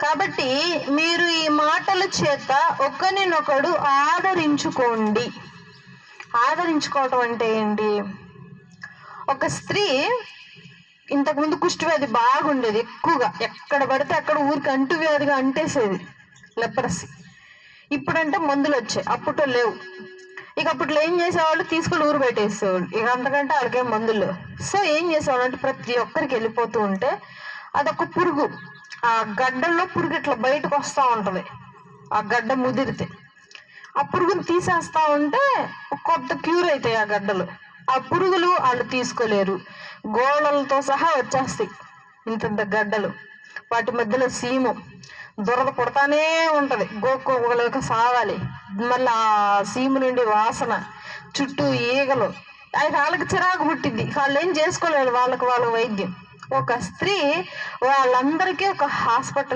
కాబట్టి మీరు ఈ మాటల చేత ఒకరినొకడు ఆదరించుకోండి. ఆదరించుకోవటం అంటే ఏంటి? ఒక స్త్రీ ఇంతకుముందు కుష్ఠవ్యాధి బాగుండేది, ఎక్కువగా ఎక్కడ పడితే అక్కడ ఊరికి అంటువ్యాధిగా అంటేసేది, లెప్రసీ. ఇప్పుడంటే మందులు వచ్చాయి, అప్పట్లో లేవు. ఇక అప్పట్లో ఏం చేసేవాళ్ళు, తీసుకొని ఊరు పెట్టేసేవాళ్ళు. ఇక అంతకంటే వాళ్ళకేం మందులు లేవు. సో ఏం చేసేవాళ్ళు అంటే ప్రతి ఒక్కరికి వెళ్ళిపోతూ ఉంటే అదొక పురుగు, ఆ గడ్డల్లో పురుగు ఇట్లా బయటకు వస్తూ ఉంటది. ఆ గడ్డ ముదిరితే ఆ పురుగును తీసేస్తా ఉంటే కొత్త క్యూర్ అవుతాయి ఆ గడ్డలు. ఆ పురుగులు వాళ్ళు తీసుకోలేరు, గోళలతో సహా వచ్చేస్తాయి ఇంత గడ్డలు. వాటి మధ్యలో సీము, దురద పుడతానే ఉంటది, గోక్కోలేక సావాలి. మళ్ళీ ఆ సీము నుండి వాసన, చుట్టూ ఈగలు. వాళ్ళకి చిరాకు పుట్టింది, వాళ్ళు ఏం చేసుకోలేరు, వాళ్ళకి వైద్యం. ఒక స్త్రీ వాళ్ళందరికీ ఒక హాస్పిటల్